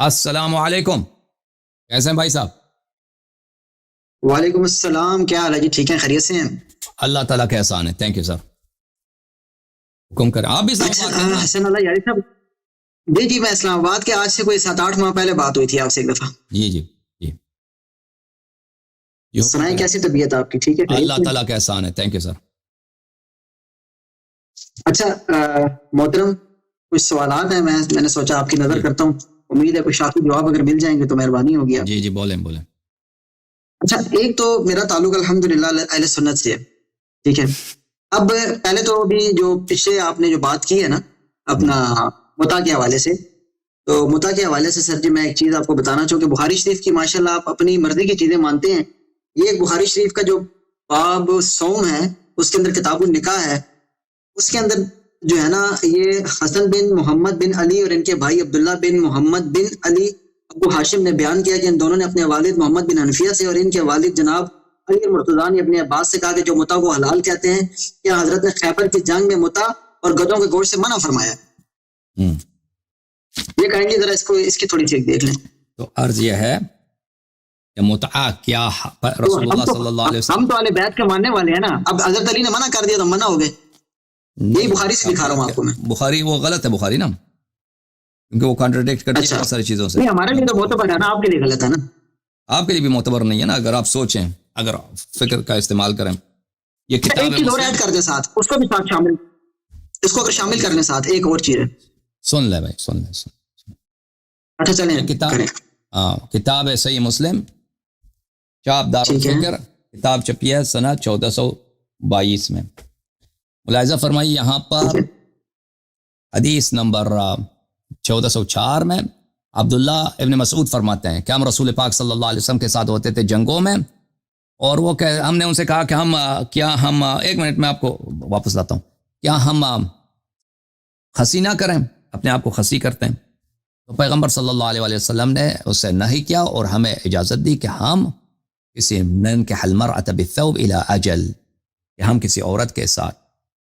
السلام علیکم، کیسے ہیں بھائی صاحب؟ وعلیکم السلام، کیا حال ہے جی؟ ٹھیک ہے، خیریت سے ہیں؟ اللہ تعالیٰ کا احسان ہے، تھینک یو سر۔ حکم کریں، آپ بھی اسلام آباد سے ہیں نا؟ حسن اللہ یاری صاحب، جی میں اسلام آباد کے، آج سے کوئی 7-8 ماہ پہلے بات ہوئی تھی آپ سے ایک دفعہ۔ جی جی جی حکم سنائیں، کریں۔ کیسی طبیعت آپ کی؟ ٹھیک ہے، خیریت اللہ سے؟ تعالیٰ کا احسان ہے، تھینک یو سر۔ اچھا محترم، کچھ سوالات ہیں، میں نے سوچا آپ کی نظر جی کرتا ہوں، امید ہے کوئی شافی جواب اگر مل جائیں گے تو مہربانی ہوگی آپ۔ جی بولیں۔ اچھا، ایک تو میرا تعلق الحمدللہ اہل سنت سے ہے، ٹھیک ہے۔ اب پہلے تو ابھی جو پچھلے آپ نے جو بات کی ہے نا اپنا متع کے حوالے سے، تو متع کے حوالے سے سر جی میں ایک چیز آپ کو بتانا چاہوں کہ بخاری شریف کی ماشاءاللہ آپ اپنی مرضی کی چیزیں مانتے ہیں۔ یہ ایک بخاری شریف کا جو باب صوم ہے، اس کے اندر کتاب النکاح ہے، اس کے اندر جو ہے نا یہ حسن بن محمد بن علی اور ان کے بھائی عبداللہ بن محمد بن علی ابو ہاشم نے بیان کیا کہ ان دونوں نے اپنے والد محمد بن حنفیہ سے اور ان کے والد جناب علی مرتضیٰ نے اپنے عباس سے کہا کہ جو متع کو حلال کہتے ہیں، کیا حضرت نے خیبر کی جنگ میں متع اور گدھوں کے گوشت سے منع فرمایا؟ یہ کہیں گے ذرا اس کی تھوڑی سی ایک دیکھ لیں۔ تو عرض یہ ہے کہ متع کیا رسول اللہ صلی اللہ علیہ وسلم، ہم تو اہل بیت کے ماننے والے ہیں نا، اب حضرت علی نے منع کر دیا تو منع ہو گئے۔ یہی بخاری سے دکھا رہا ہوں آپ کو میں۔ بخاری وہ غلط ہے، بخاری نا، کیونکہ وہ کانٹرڈکٹ کرتی ہے اچھا، بہت ساری چیزوں سے۔ نہیں ہمارے لیے تو معتبر ہے نا، آپ کے لیے غلط ہے نا۔ آپ کے لیے بھی معتبر نہیں ہے نا، اگر آپ سوچیں، اگر فکر کا استعمال کریں۔ یہ کتاب ایک چیز اور ایڈ کر دیں ساتھ، اس کو بھی ساتھ شامل، اس کو اگر شامل کر لیں ساتھ، ایک اور چیز ہے۔ سن لے بھائی، سن لے۔ اچھا چلیں کتاب کریں۔ کتاب ہے صحیح مسلم، چاپ دار ٹھیک ہے۔ الفکر، کتاب چھپی ہے سنہ 1422 میں۔ ملاحظہ فرمائی یہاں پر حدیث نمبر 1404 میں عبداللہ ابن مسعود فرماتے ہیں کہ ہم رسول پاک صلی اللہ علیہ وسلم کے ساتھ ہوتے تھے جنگوں میں، اور وہ کہ ہم نے ان سے کہا کہ ہم ایک منٹ میں آپ کو واپس لاتا ہوں، کیا ہم خسی نہ کریں، اپنے آپ کو خسی کرتے ہیں؟ تو پیغمبر صلی اللہ علیہ وسلم نے اس سے نہیں کیا اور ہمیں اجازت دی کہ ہم کسی ننکح المرأة بالثوب الى اجل، کہ ہم کسی عورت کے ساتھ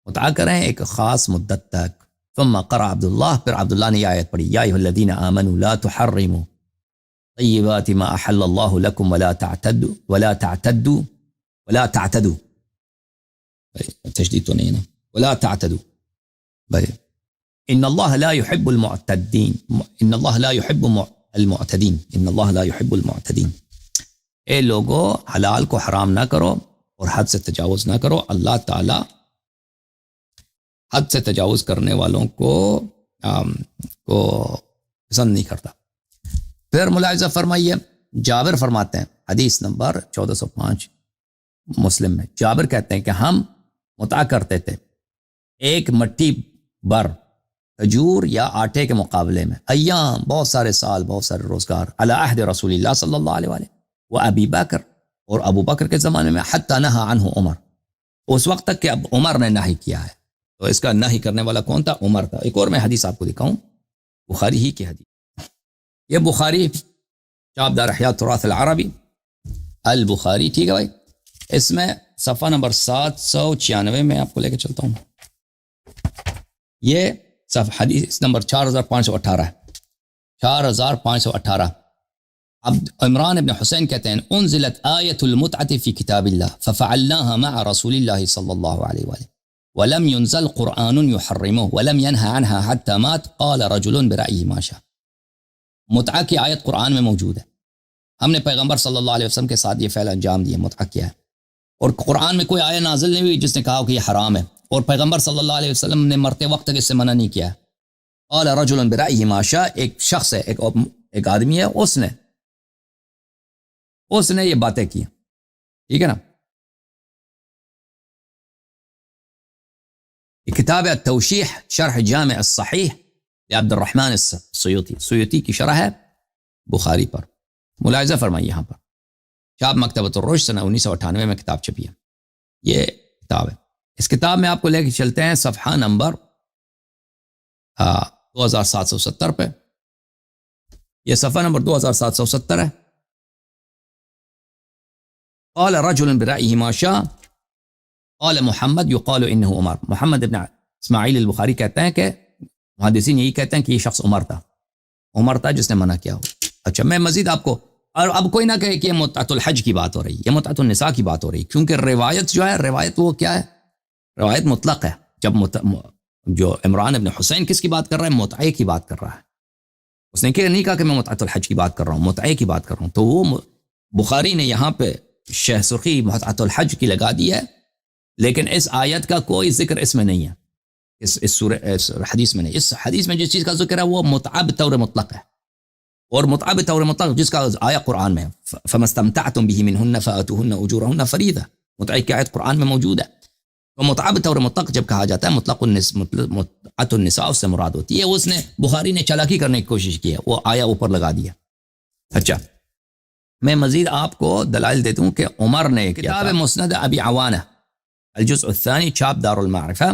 متع کریں ایک خاص مدت تک۔ ثم قرأ عبداللہ، پھر عبداللہ نے یہ آیت پڑھی، یا ایھا الذین آمنوا لا تحرموا طیبات ما احل اللہ لکم ولا تعتدوا تشدید تو نہیں ہے نا، ولا تعتدوا بھائی، ان اللہ لا يحب المعتدین، ان اللہ لا يحب المعتدین، ان اللہ لا يحب المعتدین۔ اے لوگو، حلال کو حرام نہ کرو اور حد سے تجاوز نہ کرو، اللہ تعالی حد سے تجاوز کرنے والوں کو پسند نہیں کرتا۔ پھر ملاحظہ فرمائیے، جابر فرماتے ہیں حدیث نمبر 1405 مسلم میں، جابر کہتے ہیں کہ ہم متع کرتے تھے ایک مٹھی بر کھجور یا آٹے کے مقابلے میں، ایام، بہت سارے سال، بہت سارے روزگار، علی عہد رسول اللہ صلی اللہ علیہ وآلہ و ابی بکر، اور ابو بکر کے زمانے میں، حتی نہا عنہ عمر، اس وقت تک کہ اب عمر نے نہی کیا ہے۔ تو اس کا نہی کرنے والا کون تھا؟ عمر تھا۔ ایک اور میں حدیث آپ کو دکھاؤں، بخاری ہی کی حدیث، یہ بخاری چاپ دار احیاء التراث العربی البخاری، ٹھیک ہے بھائی، اس میں صفحہ نمبر 796 میں آپ کو لے کے چلتا ہوں، یہ صفحہ حدیث نمبر 4518 ہے، 4518۔ عمران ابن حسین کہتے ہیں، انزلت آیت المتعة فی کتاب اللہ ففعلناها مع رسول اللہ صلی اللہ علیہ وآلہ ولم ينزل قرآن يحرمه ولم ينهى عنها حتى مات قال رجل برأيه ما شاء۔ متعہ کی آیت قرآن میں موجود ہے، ہم نے پیغمبر صلی اللہ علیہ وسلم کے ساتھ یہ فعل انجام دیا، متعہ کیا ہے، اور قرآن میں کوئی آیت نازل نہیں ہوئی جس نے کہا کہ یہ حرام ہے، اور پیغمبر صلی اللہ علیہ وسلم نے مرتے وقت تک اس سے منع نہیں کیا۔ قال رجل برأيه ما شاء، ایک شخص ہے، ایک آدمی ہے، اس نے یہ باتیں کی، ٹھیک ہے نا۔ کتاب التوشیح شرح جامع الصحیح لعبد الرحمن السیوطی، سیوطی کی شرح ہے بخاری پر۔ ملاحظہ فرمائیے یہاں پر، چاپ مکتبۃ الرشد سنہ 1998 میں کتاب چھپی ہے، یہ کتاب ہے۔ اس کتاب میں آپ کو لے کے چلتے ہیں صفحہ نمبر 2770 پہ، یہ صفحہ نمبر 2770 ہے۔ قال رجل برأيه ما شاء قال محمد يقال انه عمر، محمد ابن اسماعیل البخاری کہتے ہیں کہ محدثین یہی کہتے ہیں کہ یہ شخص عمر تھا، عمر تھا جس نے منع کیا ہو. اچھا میں مزید آپ کو، اور اب کوئی نہ کہے کہ یہ متعۃ الحج کی بات ہو رہی ہے، یہ متعۃ النساء کی بات ہو رہی ہے، کیونکہ روایت جو ہے، روایت وہ کیا ہے، روایت مطلق ہے. جب جو عمران ابن حسین کس کی بات کر رہا ہے؟ متعے کی بات کر رہا ہے. اس نے نہیں کہا کہ میں متعۃ الحج کی بات کر رہا ہوں، متعے کی بات کر رہا ہوں. تو وہ بخاری نے یہاں پہ شہ سرخی متعۃ الحج کی لگا دی ہے، لیکن اس آیت کا کوئی ذکر اس میں نہیں ہے، اس حدیث میں نہیں. اس حدیث میں جس چیز کا ذکر ہے وہ متعہ بطور مطلق ہے، اور متعہ بطور مطلق جس کا آیا قرآن میں فَمَا اسْتَمْتَعْتُمْ بِهِ مِنْهُنَّ فَآتُوهُنَّ أُجُورَهُنَّ فَرِيضَةً، متعہ کی آیت قرآن میں موجود ہے. تو متعہ بطور مطلق جب کہا جاتا ہے، متعۃ النساء اس سے مراد ہوتی ہے. اس نے بخاری نے چالاکی کرنے کی کوشش کی ہے، وہ آیا اوپر لگا دیا. اچھا میں مزید آپ کو دلائل دیتا ہوں کہ عمر نے کتاب مسند ابی عوانہ الجزء الثانی چھاپ دار المعرفہ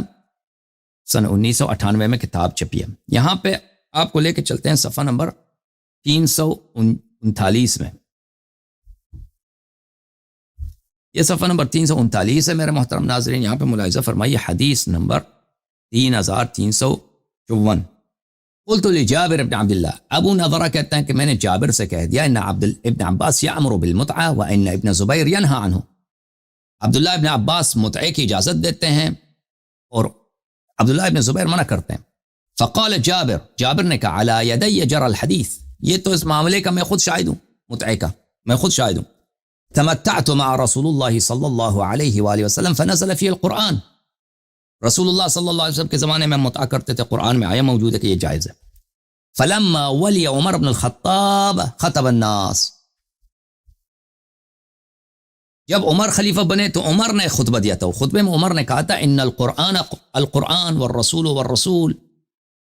سن 1998 میں کتاب چھپی ہے. یہاں پہ آپ کو لے کے چلتے ہیں صفحہ نمبر 339 میں. یہ صفحہ نمبر 339 ہے میرے محترم ناظرین. یہاں پہ ملاحظہ فرمائیے حدیث نمبر 3354. قلت لجابر بن عبداللہ، ابو نظرہ کہتا ہے کہ میں نے جابر سے کہہ دیا ان ابن عباس یامر بالمتعہ وان ابن زبیر ینہا عنہ. عبداللہ ابن عباس متعے کی اجازت دیتے ہیں اور عبداللہ ابن زبیر منع کرتے ہیں. فقال جابر نے کہا علی یدی جرى الحدیث، یہ تو اس معاملے کا میں خود شاہد ہوں، متعے کا میں خود شاہد ہوں. تمتعت مع رسول اللہ صلی اللہ علیہ وآلہ وسلم فنزل فی القرآن، رسول اللہ صلی اللہ علیہ وسلم کے زمانے میں متعہ کرتے تھے، قرآن میں آیا موجود ہے کہ یہ جائز ہے. فلما ولی عمر بن الخطاب خطب الناس، جب عمر خلیفہ بنے تو عمر نے خطبہ دیا تھا. خطبے میں عمر نے کہا تھا ان القرآن والرسول،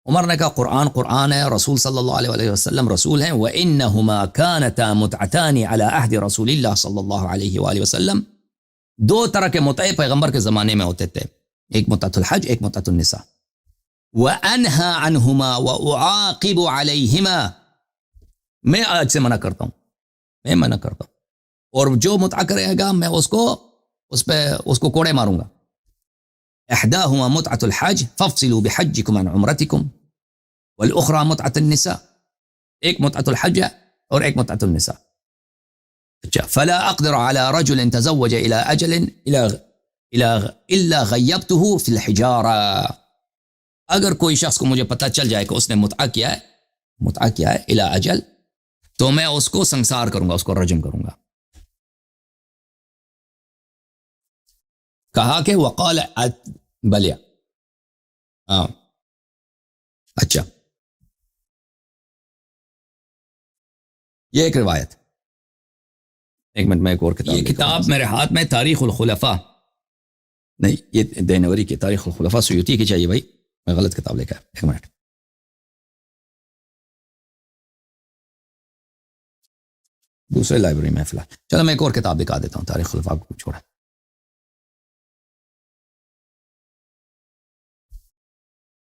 عمر نے کہا قرآن ہے، رسول صلی اللہ علیہ وسلم رسول ہیں. وَإِنَّهُمَا كَانَتَا مُتْعَتَانِ عَلَى عَهْدِ رَسُولِ اللَّهِ صلی اللہ علیہ وآلہ وسلم. دو طرح کے متعے پیغمبر کے زمانے میں ہوتے تھے، ایک متعۃ الحج، ایک متعۃ النساء. وَأَنْهَا عَنْهُمَا وَأُعَاقِبُ عَلَيْهِمَا، میں آج سے منع کرتا ہوں، اور جو متعہ کرے گا میں اس کو کوڑے ماروں گا. احداهما متعۃ الحج فافصلوا بحجكم عن عمرتكم والاخرى متعۃ النساء، ایک متعۃ الحج ہے اور ایک متعۃ النساء. اچھا فلا اقدر على رجل تزوج الى اجل الا غیبته في الحجارة، اگر کوئی شخص کو مجھے پتہ چل جائے کہ اس نے متعہ کیا ہے الى اجل، تو میں اس کو سنسار کروں گا، اس کو رجم کروں گا. کہا کہ وقال بلیا. اچھا یہ ایک روایت، ایک منٹ میں ایک اور کتاب، یہ کتاب میرے ہاتھ میں تاریخ الخلفاء، نہیں یہ دینوری کی تاریخ الخلفاء سیوطی کی چاہیے بھائی، میں غلط کتاب لے کے آیا. ایک منٹ، دوسرے لائبریری میں فی الحال. چلو میں ایک اور کتاب دکھا دیتا ہوں، تاریخ الخلفاء کو چھوڑا.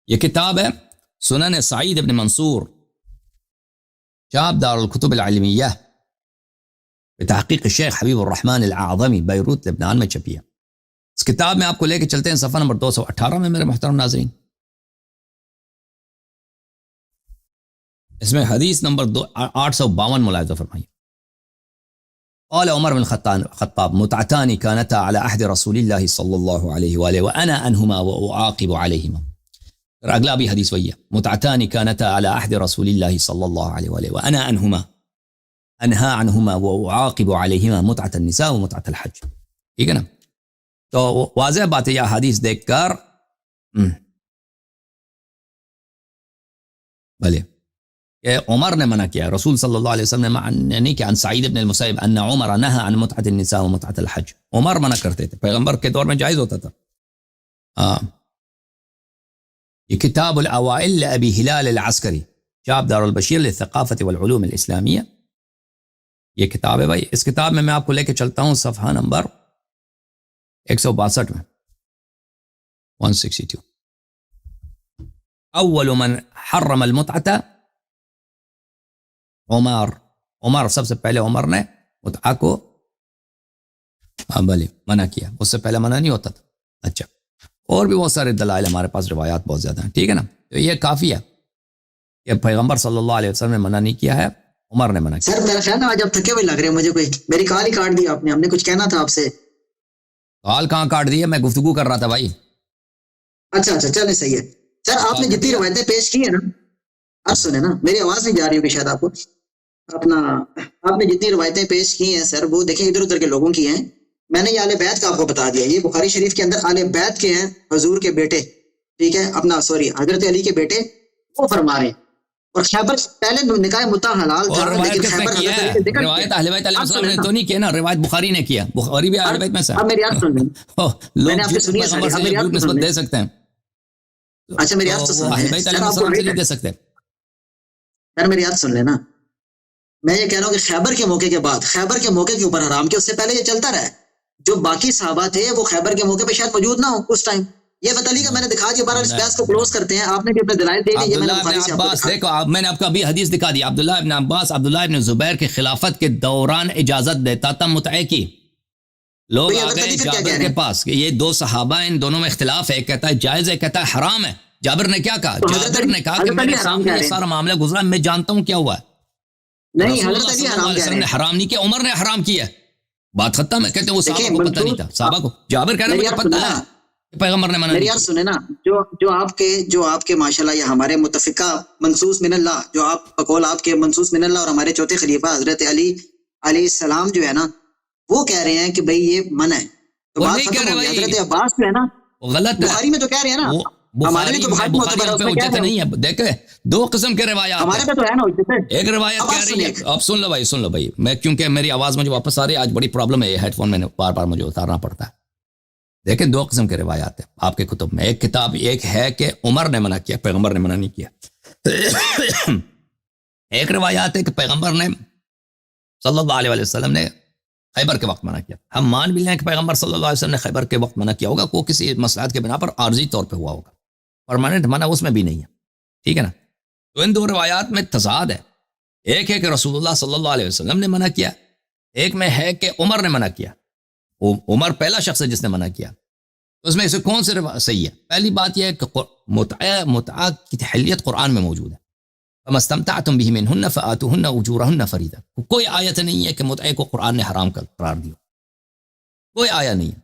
یہ کتاب ہے سنن سعید ابن منصور، چاپ دار الکتب العلمیہ بتحقیق شیخ حبیب الرحمن العظمی، بیروت لبنان میں چھپی ہے. اس کتاب میں آپ کو لے کے چلتے ہیں صفحہ نمبر 218 میں میرے محترم ناظرین. اس میں حدیث نمبر 852 ملاحظہ فرمائیے. قال عمر بن الخطاب متعتان كانتا على عهد رسول الله صلی اللہ علیہ وآلہ وانا انہما واعاقب علیہما. اگلا بھی حدیث وہی ہے، متعتان كانتا على عهد رسول الله صلی اللہ علیہ وآلہ وانا انہا عنہما واعاقب علیہما متعۃ النساء ومتعۃ الحج. ٹھیک ہے نا؟ تو واضح بات ہے یہ حدیث دیکھ کر بھلے کہ عمر نے منع کیا، رسول صلی اللہ علیہ وسلم نے نہیں کہ عن سعید بن المسیب ان عمر نهى عن متعۃ النساء ومتعۃ الحج. عمر منع کرتے تھے، پیغمبر کے دور میں جائز ہوتا تھا. یہ کتاب الاوائل لابی ہلال العسکری، چاپ دار البشیر للثقافت والعلوم الاسلامیہ. یہ کتاب ہے بھائی. اس کتاب میں آپ کو لے کے چلتا ہوں صفحہ نمبر 162 میں 162. اول من حرم المتعة عمر سب سے پہلے عمر نے متعہ کو بھلے منع کیا، اس سے پہلے منع نہیں ہوتا تھا. اچھا اور بھی بہت سارے دلائل ہمارے پاس، روایات بہت زیادہ ہیں. ٹھیک ہے نا؟ تو یہ کافی ہے کہ پیغمبر صلی اللہ علیہ وسلم نے منع نہیں کیا ہے, عمر نے منع کیا. سر میرا خیال ہے آج آپ تھکے ہوئے لگ رہے ہیں مجھے, کوئی میری کال ہی کاٹ دی آپ نے, ہم نے کچھ کہنا تھا آپ سے. کال کہاں کاٹ دی ہے, میں گفتگو کر رہا تھا بھائی. اچھا چلیں صحیح ہے. سر آپ نے جتنی روایتیں پیش کی ہیں نا, آپ سنیں نا, میری آواز نہیں جا رہی ہوگی شاید آپ کو, اپنا آپ نے جتنی روایتیں پیش کی ہیں سر وہ دیکھیں ادھر ادھر کے لوگوں کی ہیں. میں نے یہ آل بیت کا آپ کو بتا دیا, یہ بخاری شریف کے اندر آل بیت کے ہیں, حضور کے بیٹے, ٹھیک ہے, اپنا سوری حضرت علی کے بیٹے وہ فرما رہے ہیں. اور خیبر پہلے نکاح متا حلال تھا, اور روایت لیکن کس نے خیبر کیا حضرت ہے؟ علی سے ذکر روایت اہل بیت علیہ آپ السلام سنیں نے نا. تو نہیں کیا نا, روایت بخاری نے کیا, بخاری بھی اہل بیت میں سے. اب میری بات سن لیں, لوگ میں نے آپ کی سنی ہے پیغمبر ساری, سے اب میری جھوٹ بات سن نسبت لیں. دے سکتے ہیں, اچھا میری بات تو تو وہ سن اہل لیں بیت سر, علیہ آپ کو السلام سے رائٹ نہیں ہے دے سکتے. سر, میری بات سن لیں نا. میں یہ کہہ رہا ہوں کہ خیبر کے موقع کے بعد, خیبر کے موقع کے اوپر حرام کیا, اس سے پہلے یہ چلتا رہا ہے. جو باقی صحابہ تھے وہ خیبر کے موقع پہ شاید موجود نہ ہو اس ٹائم. یہ بتا لی کہ میں نے دکھا دیا, بارہ اس بحث کو کلوز کرتے ہیں. آپ نے بھی اپنے دلائل دے دی, یہ میں نے عبداللہ ابن بخاری سے آپ کو عباس, دکھا. دیکھو میں نے آپ کو ابھی حدیث دکھا دی. عبداللہ ابن عباس عبداللہ ابن زبیر کے خلافت کے دوران اجازت دیتا تھا متعے کی. لوگ تو یہ آ حضرت گئے علی پھر کیا کہہ جابر رہے کے ہیں؟ پاس کہ یہ دو صحابہ ہیں, ان دونوں میں اختلاف ہے, ایک کہتا ہے جائز ہے, ایک کہتا ہے حرام ہے. جابر نے کیا کہا؟ تو حضرت جابر علی نے کہا کہ حضرت علی میرے حرام سامنے کہہ یہ رہے ہیں. سارا معاملہ گزرا, میں جانتا ہوں کیا ہوا ہے. نہیں, رسول حضرت اللہ علی صلی اللہ حرام علیہ کہہ وسلم رہے نے ہیں. حرام نہیں کیا, عمر نے حرام کیا. بات ختم ہے. کہتے ہیں وہ صحابہ دیکھیں کو پتہ نہیں منصور, تھا, صحابہ کو. جابر کہہ رہے ہیں میری مجھے بات پتہ سنیں ہے نا, کہ پیغمبر نے منع میری نہیں یار کیا. سنیں نا, جو آپ کے ماشاءاللہ یہ ہمارے متفقہ منصوص من اللہ, جو آپ بقول آپ کے منصوص من اللہ اور ہمارے چوتھے خلیفہ حضرت علی علیہ السلام جو ہے نا, وہ کہہ رہے ہیں کہ بھئی یہ منع ہے, تو وہ بات نہیں کہہ ختم رہے ہو گئی. بھائی, حضرت عباس جو ہے نا وہ غلط ہے. بخاری میں تو کہہ رہے ہیں نا, وہ ہمارے لیے بخاری تو میں, بخاری بخاری معتبر ہے, ہم اس پہ میں کہہ حجت رہے نہیں ہیں. ہے. دیکھیں دو قسم کے روایات ہمارے ہیں. پہ تو ہے نا حجت. ایک روایت اب کہہ آپ رہی ہے, سنیے, اب سن لو بھائی, میں کیونکہ میری آواز مجھے واپس آ رہی ہے, آج بڑی پرابلم ہے, یہ ہیڈ فون میں نے بار بار مجھے اتارنا پڑتا ہے. دیکھیں دو قسم کے روایات ہیں آپ کے کتب میں. ایک کتاب ایک ہے کہ عمر نے منع کیا, پیغمبر نے منع نہیں کیا. ایک روایات ہے کہ پیغمبر نے صلی اللہ علیہ وسلم نے خیبر کے وقت منع کیا. ہم مان بھی لیں کہ پیغمبر صلی اللہ علیہ وسلم نے خیبر کے وقت منع کیا ہوگا, کو کسی مصلحت کے بنا پر عارضی طور پہ ہوا ہوگا, پرماننٹ منع اس میں بھی نہیں ہے, ٹھیک ہے نا. تو ان دو روایات میں تضاد ہے. ایک ہے کہ رسول اللہ صلی اللہ علیہ وسلم نے منع کیا, ایک میں ہے کہ عمر نے منع کیا. عمر پہلا شخص ہے جس نے منع کیا. تو اس میں سے کون سے صحیح ہے؟ پہلی بات یہ ہے کہ متعہ کی تحلیت قرآن میں موجود ہے. فَمَا اسْتَمْتَعْتُمْ بِهِ مِنْهُنَّ فَآتُوهُنَّ أُجُورَهُنَّ فَرِيضَةً. کوئی آیت نہیں ہے کہ متعہ کو قرآن نے حرام قرار دیا, کوئی آیا نہیں ہے,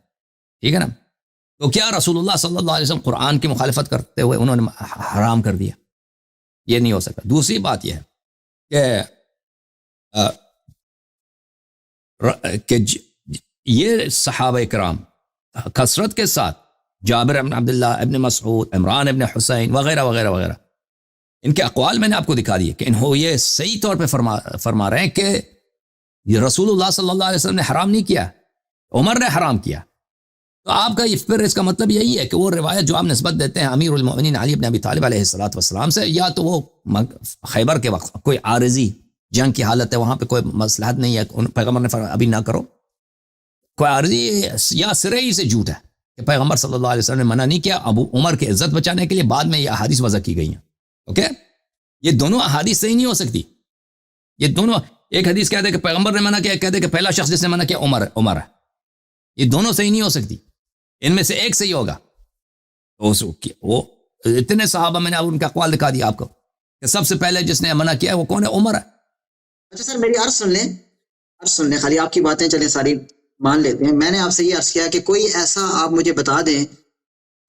ٹھیک ہے نا. تو کیا رسول اللہ صلی اللہ علیہ وسلم قرآن کی مخالفت کرتے ہوئے انہوں نے حرام کر دیا؟ یہ نہیں ہو سکتا. دوسری بات یہ ہے کہ یہ صحابہ کرام کثرت کے ساتھ, جابر ابن عبداللہ, ابن مسعود, عمران ابن حسین وغیرہ وغیرہ وغیرہ, ان کے اقوال میں نے آپ کو دکھا دیے کہ انہوں یہ صحیح طور پہ فرما رہے ہیں کہ یہ رسول اللہ صلی اللہ علیہ وسلم نے حرام نہیں کیا, عمر نے حرام کیا. تو آپ کا پھر اس کا مطلب یہی ہے کہ وہ روایت جو آپ نسبت دیتے ہیں امیر المؤمنین علی بن ابی طالب علیہ السلام سے, یا تو وہ خیبر کے وقت کوئی عارضی جنگ کی حالت ہے, وہاں پہ کوئی مصلحت نہیں ہے, پیغمبر نے فرمایا ابھی نہ کرو, کوئی عارضی, یا سرے ہی سے جھوٹ ہے کہ پیغمبر صلی اللہ علیہ وسلم نے منع نہیں کیا. ابو عمر کی عزت بچانے کے لیے بعد میں یہ احادیث وضع کی گئی ہیں. اوکے, یہ دونوں احادیث صحیح نہیں ہو سکتی. یہ دونوں, ایک حدیث کہتے ہیں کہ پیغمبر نے منع کیا, ایک کہتے ہیں کہ پہلا شخص جس نے منع کیا عمر ہے. یہ دونوں صحیح نہیں ہو سکتی, ان میں سے ایک صحیح ہوگا. وہ اتنے صحابہ میں نے ان کا اقوال دکھا دیا آپ کو کہ سب سے پہلے جس نے منع کیا وہ کون ہے, عمر ہے. اچھا سر, میری عرض سن لیں, خالی آپ کی باتیں چلیں ساری مان لیتے ہیں. میں نے آپ سے یہ عرض کیا کہ کوئی ایسا آپ مجھے بتا دیں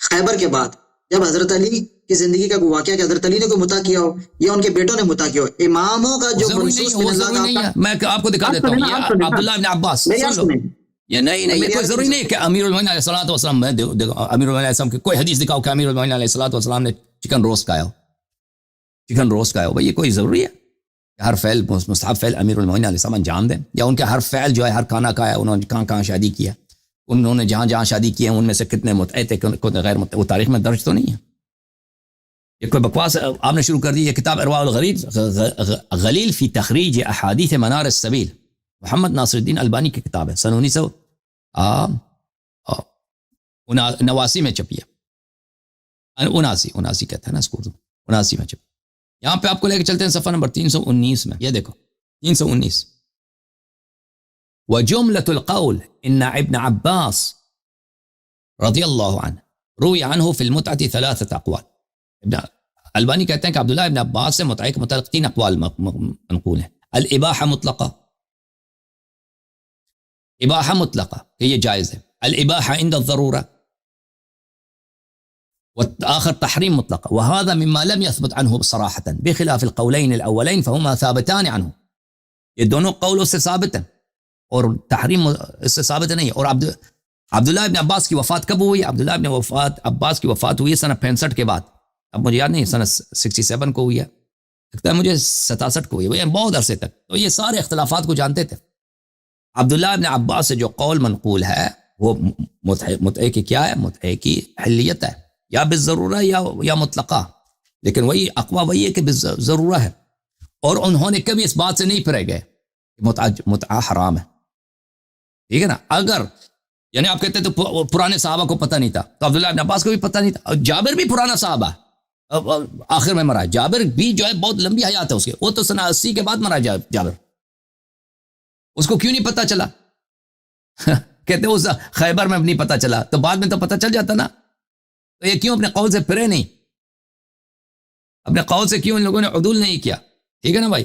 خیبر کے بعد جب حضرت علی کی زندگی کا واقعہ کہ حضرت علی نے کوئی متا کیا ہو یا ان کے بیٹوں نے متا کیا ہو, اماموں کا جو منصوص من اللہ نہیں ہے. میں آپ کو دکھا دیتا ہوں, یہ عبداللہ ابن عباس, یہ نہیں, کوئی ضروری نہیں کہ امیر المومنین علیہ الصلوۃ والسلام, امیر المومنین علیہ السلام کی کوئی حدیث دکھاؤ کہ امیر المومنین علیہ الصلوۃ والسلام نے چکن روسٹ کھایا ہو. بھائی یہ کوئی ضروری ہے کہ ہر فعل مستحب فعل امیر المومنین علیہ السلام انجام دیں, یا ان کے ہر فعل جو ہے, ہر کھانا کھایا, انہوں نے کہاں شادی کیا, انہوں نے جہاں شادی کی ہے ان میں سے کتنے متعہ تھے, کتنے غیر متعہ, وہ تاریخ میں درج تو نہیں ہے. یہ کوئی بکواس آپ نے شروع کر دی. یہ کتاب ارواء الغلیل فی تخریج احادیث منار السبیل, محمد ناصر الدین البانی کی کتاب ہے, سن 1989 میں چھپی ہے. 79 کہتے ہیں نا اس کو, 79 میں چھپی. یہاں پہ آپ کو لے کے چلتے ہیں صفحہ نمبر 319 میں. یہ دیکھو 319, وجملة القول ان ابن عباس رضی اللہ عنہ روی عنہ فی المتعة 3 اقوال. البانی کہتے ہیں کہ عبداللہ ابن عباس سے متعہ کے متعلق 3 اقوال منقول ہیں. الاباحہ مطلقہ، اباحہ مطلقہ کہ یہ جائز ہے. الاباحہ عند الضرورہ، والآخر تحریم مطلقہ. وهذا مما لم يثبت عنه صراحة بخلاف القولين الأولين فهما ثابتان عنه. یہ دونوں قول اس سے ثابت ہیں اور تحریم اس سے ثابت نہیں ہے. اور عبداللہ ابن عباس کی وفات کب ہوئی؟ عبداللہ ابن عباس کی وفات ہوئی سنہ 65 کے بعد. اب مجھے یاد نہیں، سنہ 67 کو ہوئی ہے، لگتا ہے مجھے 67 کو ہوئی ہے، بہت عرصے تک. تو یہ سارے اختلافات کو جانتے تھے. عبداللہ ابن عباس سے جو قول منقول ہے وہ متعہ کی کیا ہے؟ متعہ کی حلیت ہے، یا بالضرورہ یا مطلقہ. لیکن وہی اقوا وہی ہے کہ بالضرورہ ہے. اور انہوں نے کبھی اس بات سے نہیں پھرے گئے کہ متعہ حرام ہے. ٹھیک ہے نا؟ اگر یعنی آپ کہتے ہیں تو پرانے صحابہ کو پتہ نہیں تھا، تو عبداللہ ابن عباس کو بھی پتہ نہیں تھا. اور جابر بھی پرانا صحابہ آخر میں مرا ہے. جابر بھی جو ہے بہت لمبی حیات ہے اس کی، وہ تو سنہ 80 کے بعد مرا جابر. اس کو کیوں نہیں پتہ چلا؟ کہتے اس خیبر میں نہیں پتہ چلا، تو بعد میں تو پتہ چل جاتا نا. تو یہ کیوں اپنے قول سے پھرے نہیں؟ اپنے قول سے کیوں ان لوگوں نے عدول نہیں کیا؟ ٹھیک ہے نا بھائی.